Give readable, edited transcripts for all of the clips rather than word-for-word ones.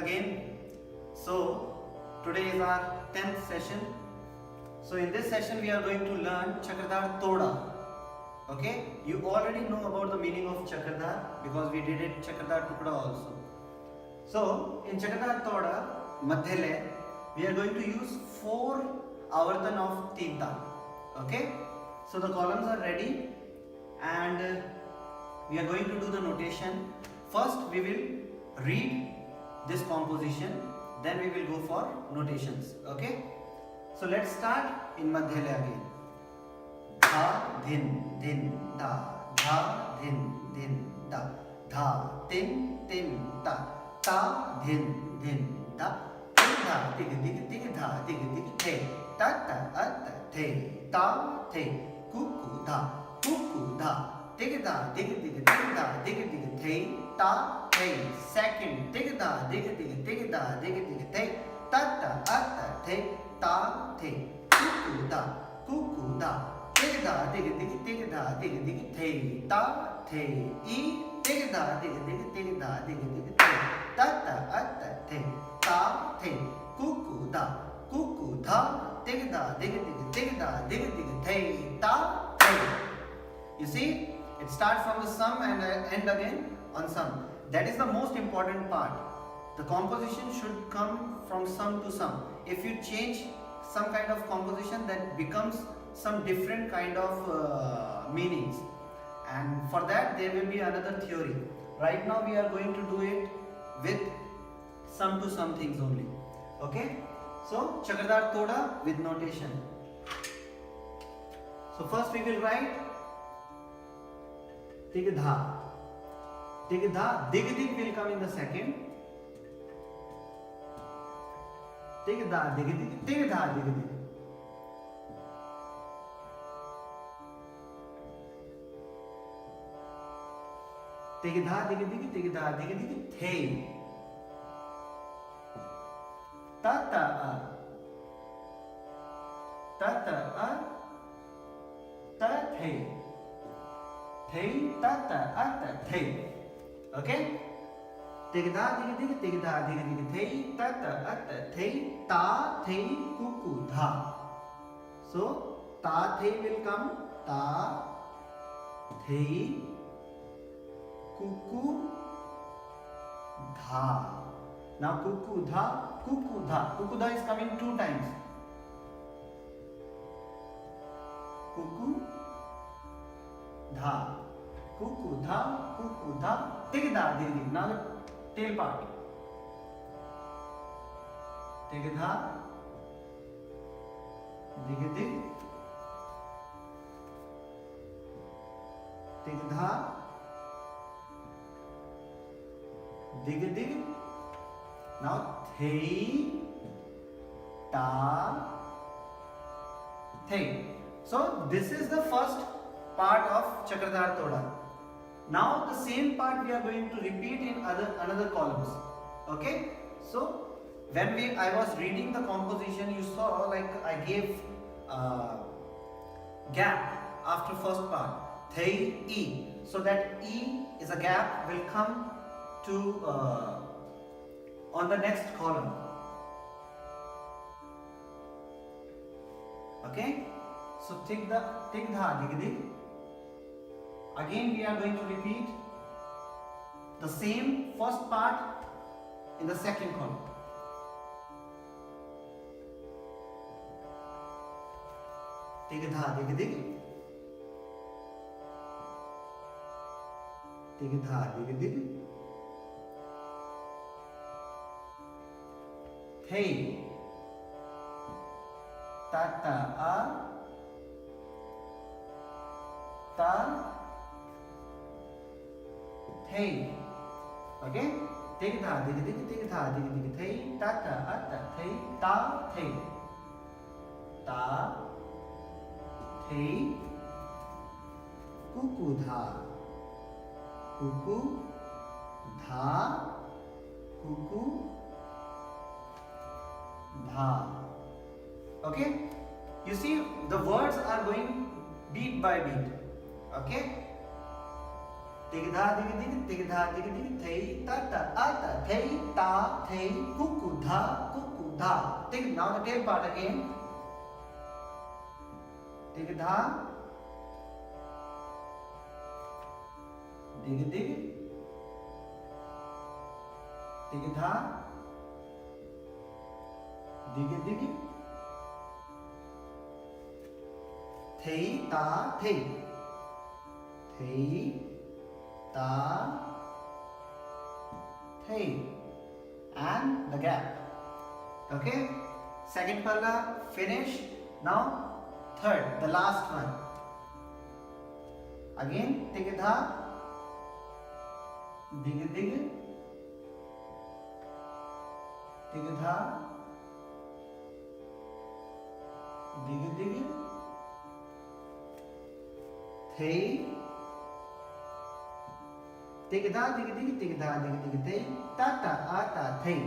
again. So today is our 10th session. So in this session we are going to learn Chakradhar Toda. Okay, you already know about the meaning of Chakradhar because we did it Chakradhar Tukda also. So in Chakradhar Toda, Madhyale, we are going to use 4 avartan of Tita. Okay, so the columns are ready and we are going to do the notation. First we will read this composition, then we will go for notations. Okay, so let's start in Madhyale again. Dha din din da, dha din din da, dha tin tin da, ta din din da, tin da dig dig dig dha dig dig the, ta ta at the, ta the, kuku da, dig da dig dig dig da dig dig the, ta the. Second, dig da dig dig dig da dig dig the, ta ta at the, ta the, kuku da. Dig da dig dig dig da dig dig the, ta the, e dig da dig dig dig da dig dig the, ta ta at the, ta the, kuku da, dig da dig dig dig da dig dig the, ta the. You see, it starts from the sum and end again on sum. That is the most important part. The composition should come from sum to sum. If you change some kind of composition, that becomes some different kind of meanings, and for that there will be another theory. Right now we are going to do it with sum to sum things only. Okay, so Chakradhar Toda with notation. So first we will write Tigdha. Tigdha, dig dig will come in the second. Tigdha dig dig, tigdha dig dig. Tigdha dig dig, tigdha dig dig, the. Ta ta a, ta ta a, ta the, ta ta a ta the. Okay. Tigdha dig dig, tigdha dig dig, the, ta ta a ta the, ta the, kuku dha. So ta the will come, ta the, kuku dha. Now kuku dha is coming 2 times. Kuku dha, tigdha dig dig. Now the tail part. Tigdha dig dig, tigdha dig dig. Now the, ta the. So this is the first part of Chakradhar Toda. Now the same part we are going to repeat in another columns. Okay, so when I was reading the composition, you saw like I gave gap after first part, the, e, so that e is a gap will come to on the next column. Okay, so tigdha dig dig. Again we are going to repeat the same first part in the second column. Tigdha dig dig, tigdha dig dig, the, ta ta a, ta the. Okay, tigdha dig dig, tigdha dig dig, the, ta ta a ta the, ta the, ta the, kuku dha, kuku dha. Okay, you see the words are going beat by beat. Okay, Dig da dig dig dig da dig dig thei ta ta a ta thei ta thei cuckoo da cuckoo da. Dig. Now the tail part again. Dig da dig dig dig da dig dig thei ta thei thei ta thei and the gap. Okay, second palla finish. Now third, the last one. Again dig da dig dig dig da dig dig thei dig da dig dig dig da dig dig thei ta ta a ta thei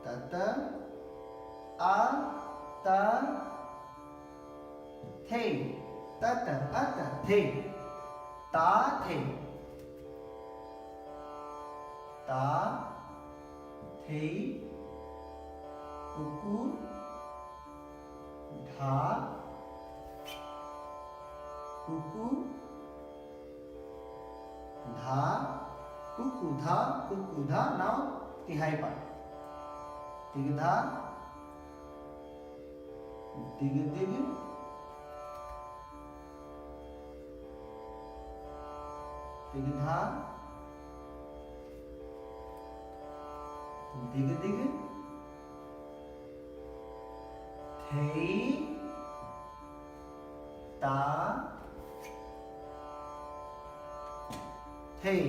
ta ta a ta thei ta ta a ta thei ta thei ta thei cuckoo dha cuckoo dha cuckoo dha cuckoo dha. Now the high part. Dig dha dig dig dig dha dig dig thei ta thei.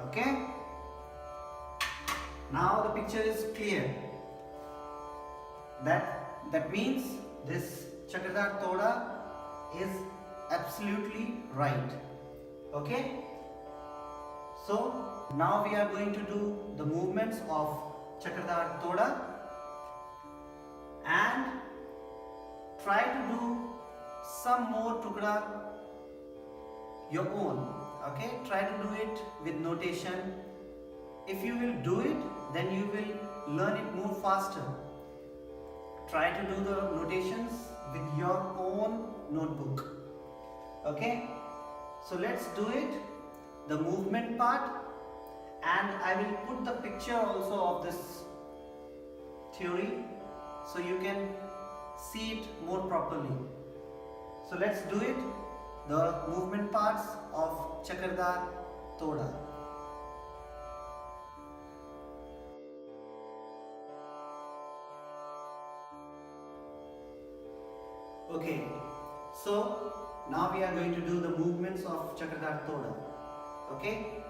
Okay, now the picture is clear. That means this Chakradhar Toda is absolutely right. Okay, so now we are going to do the movements of Chakradhar Toda and try to do some more tukda your own. Okay, try to do it with notation. If you will do it, then you will learn it more faster. Try to do the notations with your own notebook. Okay, so let's do it, the movement part, and I will put the picture also of this theory so you can see it more properly. So let's do it, the movement parts of Chakradhar Toda. Okay, so now we are going to do the movements of Chakradhar Toda. Okay,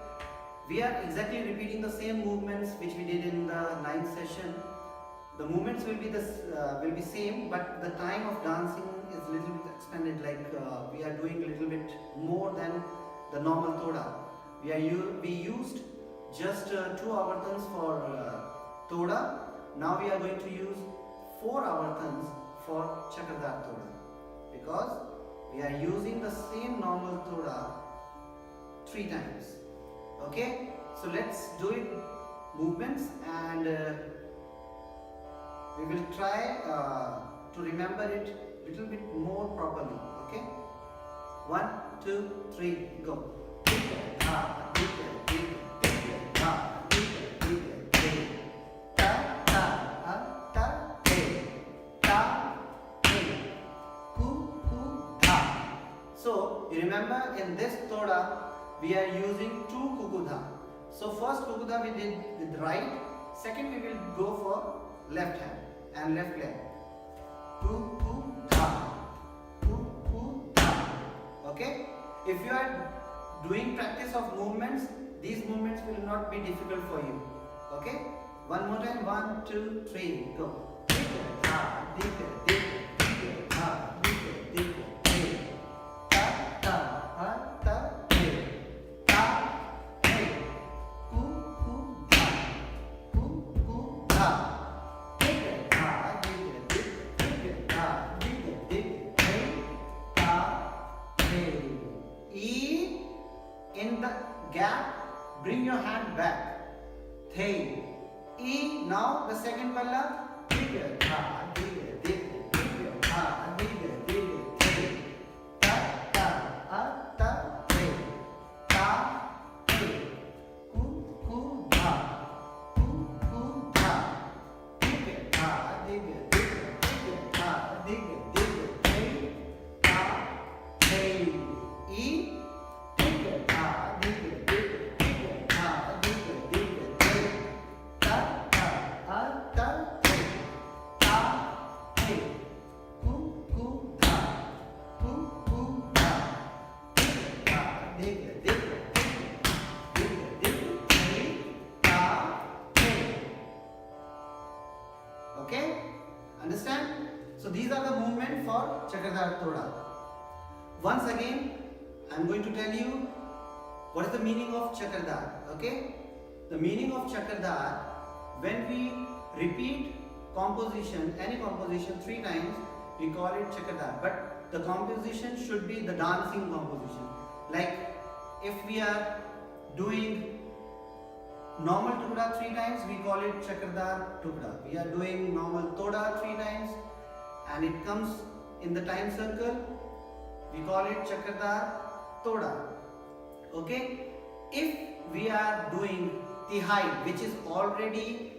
we are exactly repeating the same movements which we did in the 9th session. The movements will be same, but the time of dancing is little bit expanded. Like we are doing a little bit more than the normal Toda. We used just 2 avartans for Toda. Now we are going to use 4 avartans for Chakradhar Toda, because we are using the same normal Toda 3 times. Okay, so let's do it, movements, and we will try to remember it little bit more properly. Okay, 1, 2, 3, go. So you remember, in this Toda we are using 2 kukudha. So first kukudha we did with right, second we will go for left hand and left leg. Kukudha, kukudha. Okay, if you are doing practice of movements, these movements will not be difficult for you. Okay, one more time, 1, 2, 3, go. gap, bring your hand back. The. E. Now the second palla. Diga, tha, diga, diga, diga, tha, diga, diga, the. Ta, ta, a, ta, the. Ta, the. Ku, ku, dha. Ku, ku, dha. Diga, tha, diga, diga, diga, tha, diga, diga, the. Ta, the. E. Diga, tha, diga, diga, diga, tha, diga, diga, the. Ta, ta, a, ta, the. Ta, the. Ku, ku, dha. Ku, ku, dha. Diga, tha, diga, diga, diga, diga, the. Ta, the. Okay? Understand? So these are the movements for Chakradhar Toda. Once again, I am going to tell you what is the meaning of Chakradhar. Okay? The meaning of Chakradhar, when we repeat composition, any composition 3 times, we call it Chakradhar. But the composition should be the dancing composition. Like if we are doing normal Tukda 3 times, we call it Chakradhar Tukda. We are doing normal Toda 3 times and it comes in the time circle, we call it Chakradhar Toda. Okay? If we are doing Tihai, which is already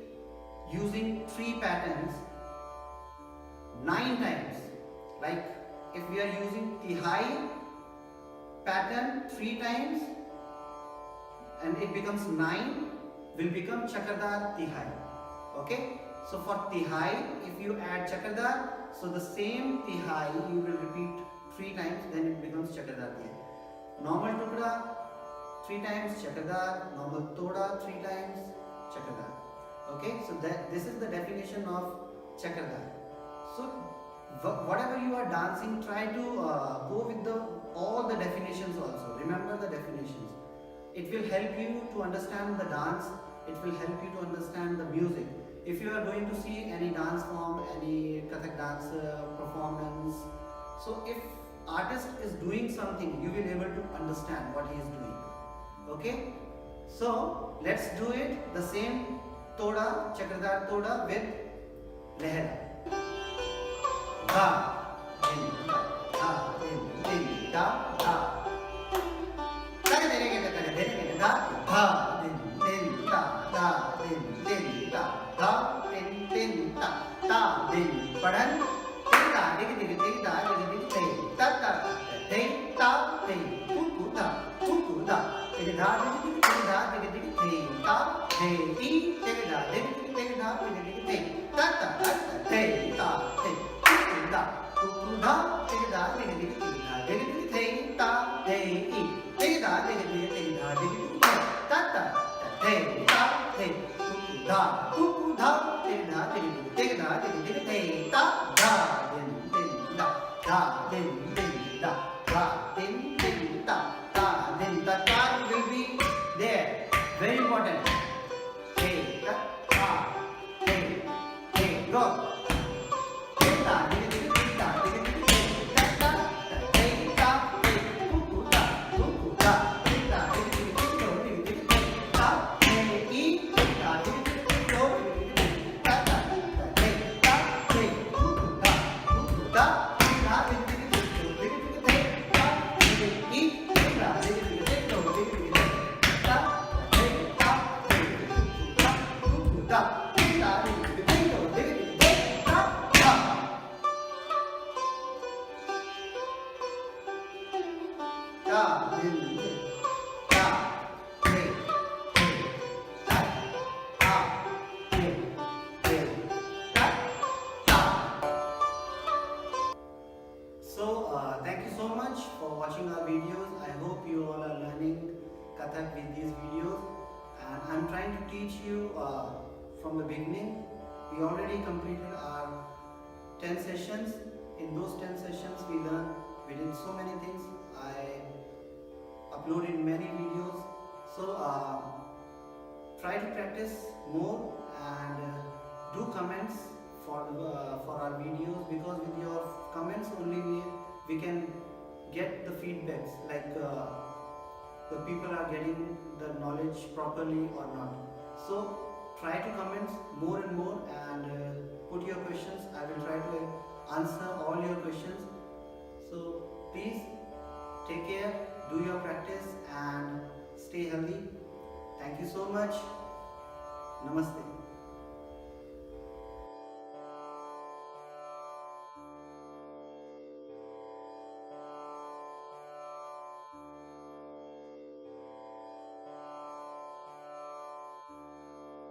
using 3 patterns 9 times, like if we are using Tihai pattern 3 times and it becomes 9, will become Chakradhar Tihai. Okay? So for Tihai, if you add Chakradhar, so the same Tihai you will repeat 3 times, then it becomes Chakradhar Tihai. Normal Tukda 3 times Chakradhar, normal Toda 3 times Chakradhar. Okay? So this is the definition of Chakradhar. So whatever you are dancing, try to go with all the definitions also. Remember the definitions. It will help you to understand the dance. It will help you to understand the music. If you are going to see any dance form, any Kathak dance performance, so if artist is doing something, you will be able to understand what he is doing. Okay? So let's do it the same Toda, Chakradhar Toda with Lehra. Dha, din, da, din, da, da. Da, din, da, da, din, da, da, din, da, da, din, da, da, din, padan, din, da, dig, dig, dig, da, dig, dig, dig, da, da, din, da, din, ku, da, dig, da, dig, dig, dig, da, dig, dig, dig, da, dig, dig, da, dig, dig, da, dig, dig, dig, da, da, dig, da, dig. Da, da, dig da, dig dig dig da, dig dig dig da, dig dig da, dig dig dig da, dig dig da, da, dig da, dig da, dig da, dig dig da, dig dig dig da, da, din din da, da, din din da, da, din din da, da, din da. Time will be there. Very important. Hey, da, hey, hey, go. Thank you so much for watching our videos. I hope you all are learning Kathak with these videos, and I'm trying to teach you from the beginning. We already completed our 10 sessions. In those 10 sessions we did so many things. I uploaded many videos. So try to practice more and do comments for our videos, because with your comments only we can get the feedbacks, like the people are getting the knowledge properly or not. So try to comment more and more, and put your questions. I will try to answer all your questions. So please take care, do your practice and stay healthy. Thank you so much. Namaste.